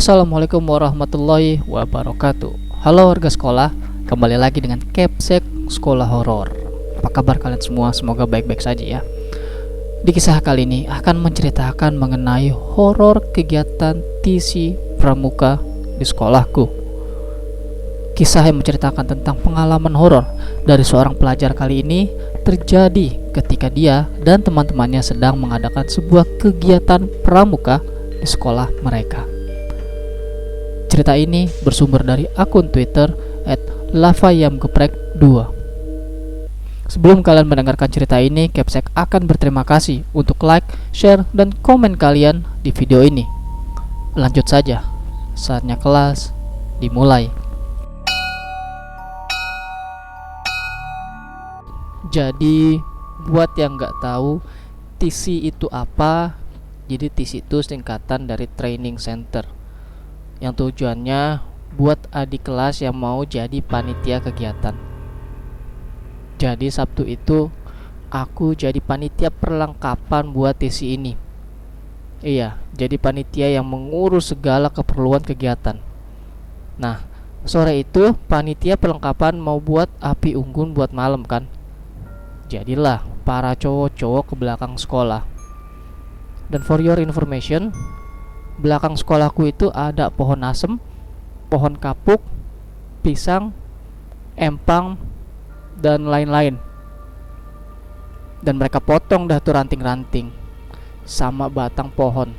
Assalamualaikum warahmatullahi wabarakatuh. Halo warga sekolah, kembali lagi dengan Capsek Sekolah Horor. Apa kabar kalian semua? Semoga baik-baik saja ya. Di kisah kali ini akan menceritakan mengenai horor kegiatan TC Pramuka di sekolahku. Kisah yang menceritakan tentang pengalaman horor dari seorang pelajar kali ini terjadi ketika dia dan teman-temannya sedang mengadakan sebuah kegiatan pramuka di sekolah mereka. Cerita ini bersumber dari akun Twitter @lavayamgeprek2. Sebelum kalian mendengarkan cerita ini, Capsek akan berterima kasih untuk like, share, dan komen kalian di video ini. Lanjut saja, saatnya kelas dimulai. Jadi, buat yang nggak tahu TC itu apa, jadi TC itu singkatan dari Training Center, yang tujuannya buat adik kelas yang mau jadi panitia kegiatan. Jadi Sabtu itu aku jadi panitia perlengkapan buat TC ini. Iya, jadi panitia yang mengurus segala keperluan kegiatan. Nah, sore itu panitia perlengkapan mau buat api unggun buat malam kan. Jadilah para cowok-cowok ke belakang sekolah. Dan for your information, belakang sekolahku itu ada pohon asem, pohon kapuk, pisang, empang, dan lain-lain. Dan mereka potong dah tuh ranting-ranting sama batang pohon.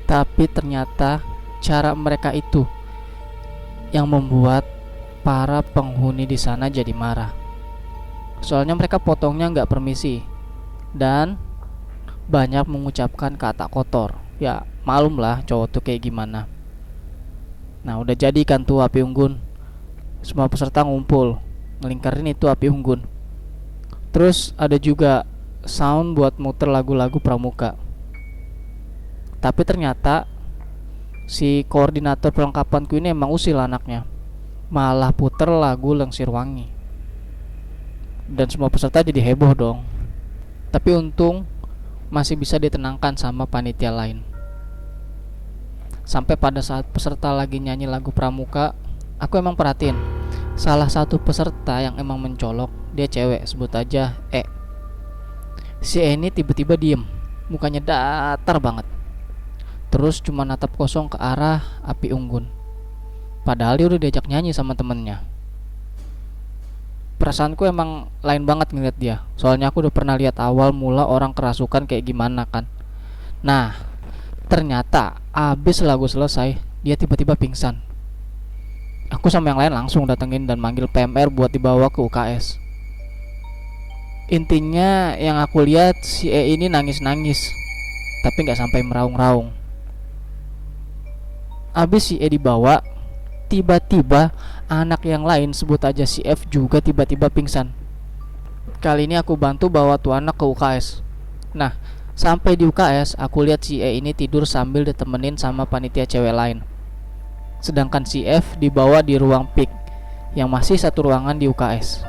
Tapi ternyata cara mereka itu yang membuat para penghuni di sana jadi marah. Soalnya mereka potongnya nggak permisi dan banyak mengucapkan kata kotor. Ya malum lah cowok tuh kayak gimana. Nah udah jadi kan tuh api unggun. Semua peserta ngumpul ngelingkarin itu api unggun. Terus ada juga sound buat muter lagu-lagu pramuka. Tapi ternyata si koordinator perlengkapanku ini emang usil anaknya, malah puter lagu Lengsir Wangi. Dan semua peserta jadi heboh dong. Tapi untung masih bisa ditenangkan sama panitia lain. Sampai pada saat peserta lagi nyanyi lagu pramuka, aku emang perhatiin salah satu peserta yang emang mencolok. Dia cewek, sebut aja E. Si E ini tiba-tiba diem, mukanya datar banget. Terus cuma natap kosong ke arah api unggun. Padahal dia udah diajak nyanyi sama temennya. Perasaanku emang lain banget ngeliat dia. Soalnya aku udah pernah lihat awal mula orang kerasukan kayak gimana kan. Nah, ternyata abis lagu selesai, dia tiba-tiba pingsan. Aku sama yang lain langsung datengin dan manggil PMR buat dibawa ke UKS. Intinya yang aku lihat si E ini nangis-nangis, tapi gak sampai meraung-raung. Abis si E dibawa, tiba-tiba anak yang lain, sebut aja si F, juga tiba-tiba pingsan. Kali ini aku bantu bawa tuh anak ke UKS. Nah, sampai di UKS aku lihat si E ini tidur sambil ditemenin sama panitia cewek lain. Sedangkan si F dibawa di ruang PIK yang masih satu ruangan di UKS.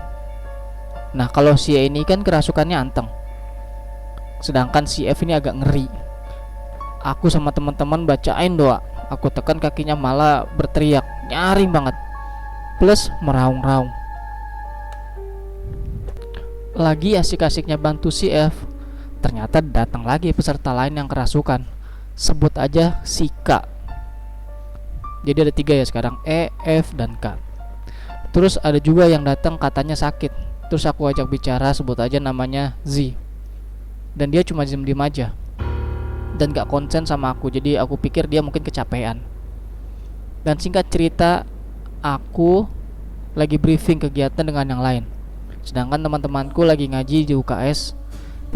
Nah, kalau si E ini kan kerasukannya anteng, sedangkan si F ini agak ngeri. Aku sama teman-teman bacain doa. Aku tekan kakinya malah berteriak, nyaring banget, plus meraung-raung. Lagi asik-asiknya bantu si F, ternyata datang lagi peserta lain yang kerasukan. Sebut aja si K. Jadi ada 3 ya sekarang, E, F, dan K. Terus ada juga yang datang katanya sakit. Terus aku ajak bicara, sebut aja namanya Z. Dan dia cuma diem-diem aja dan gak konsen sama aku. Jadi aku pikir dia mungkin kecapean. Dan singkat cerita, aku lagi briefing kegiatan dengan yang lain, sedangkan teman-temanku lagi ngaji di UKS.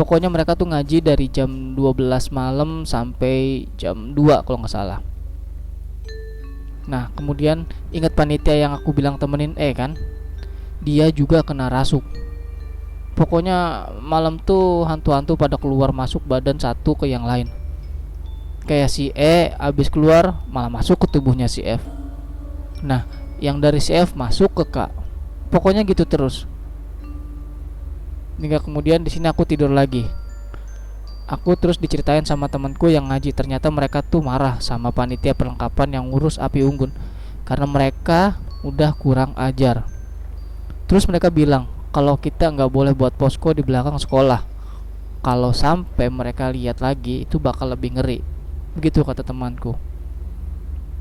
Pokoknya mereka tuh ngaji dari jam 12 malam sampai jam 2 kalau gak salah. Nah kemudian ingat panitia yang aku bilang temenin kan, dia juga kena rasuk. Pokoknya malam tuh hantu-hantu pada keluar masuk badan satu ke yang lain. Kayak si E abis keluar malah masuk ke tubuhnya si F. Nah yang dari si F masuk ke K. Pokoknya gitu terus. Hingga kemudian di sini aku tidur lagi. Aku terus diceritain sama temanku yang ngaji, ternyata mereka tuh marah sama panitia perlengkapan yang ngurus api unggun karena mereka udah kurang ajar. Terus mereka bilang kalau kita nggak boleh buat posko di belakang sekolah. Kalau sampai mereka lihat lagi itu bakal lebih ngeri. Begitu kata temanku.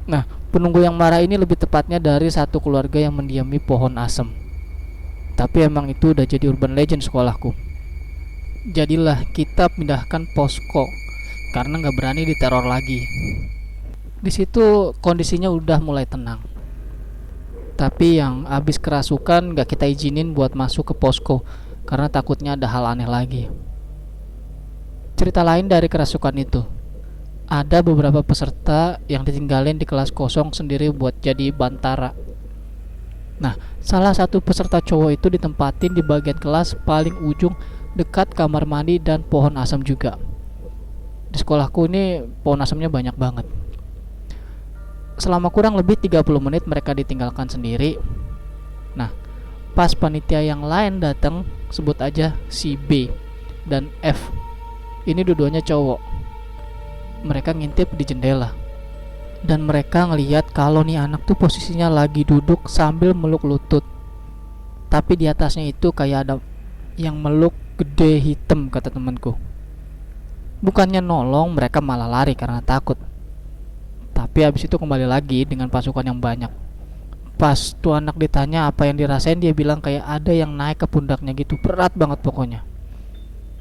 Nah, penunggu yang marah ini lebih tepatnya dari satu keluarga yang mendiami pohon asem. Tapi emang itu udah jadi urban legend sekolahku. Jadilah kita pindahkan posko karena nggak berani diteror lagi. Di situ kondisinya udah mulai tenang. Tapi yang abis kerasukan nggak kita izinin buat masuk ke posko karena takutnya ada hal aneh lagi. Cerita lain dari kerasukan itu, ada beberapa peserta yang ditinggalin di kelas kosong sendiri buat jadi bantara. Nah, salah satu peserta cowok itu ditempatin di bagian kelas paling ujung dekat kamar mandi dan pohon asam juga. Di sekolahku ini pohon asamnya banyak banget. Selama kurang lebih 30 menit mereka ditinggalkan sendiri. Nah, pas panitia yang lain datang, sebut aja si B dan F. Ini dua-duanya cowok. Mereka ngintip di jendela dan mereka ngelihat kalau nih anak tuh posisinya lagi duduk sambil meluk lutut. Tapi di atasnya itu kayak ada yang meluk gede hitam, kata temanku. Bukannya nolong, mereka malah lari karena takut. Tapi habis itu kembali lagi dengan pasukan yang banyak. Pas tuh anak ditanya apa yang dirasain, dia bilang kayak ada yang naik ke pundaknya gitu, berat banget pokoknya.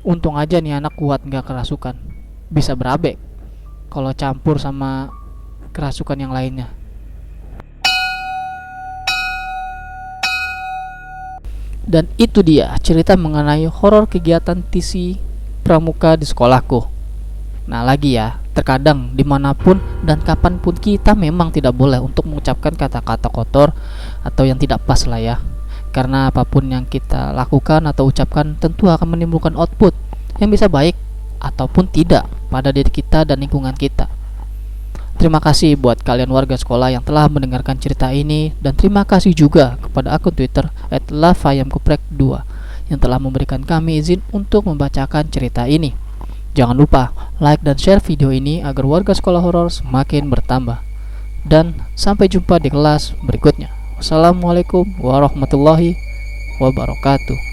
Untung aja nih anak kuat gak kerasukan. Bisa berabe kalau campur sama kerasukan yang lainnya. Dan itu dia cerita mengenai horor kegiatan TC pramuka di sekolahku. Nah lagi ya, terkadang dimanapun dan kapanpun kita memang tidak boleh untuk mengucapkan kata-kata kotor atau yang tidak pas lah ya. Karena apapun yang kita lakukan atau ucapkan tentu akan menimbulkan output yang bisa baik ataupun tidak pada diri kita dan lingkungan kita. Terima kasih buat kalian warga sekolah yang telah mendengarkan cerita ini, dan terima kasih juga kepada akun Twitter @lavayamkuprek2 yang telah memberikan kami izin untuk membacakan cerita ini. Jangan lupa like dan share video ini agar warga sekolah horor semakin bertambah. Dan sampai jumpa di kelas berikutnya. Wassalamualaikum warahmatullahi wabarakatuh.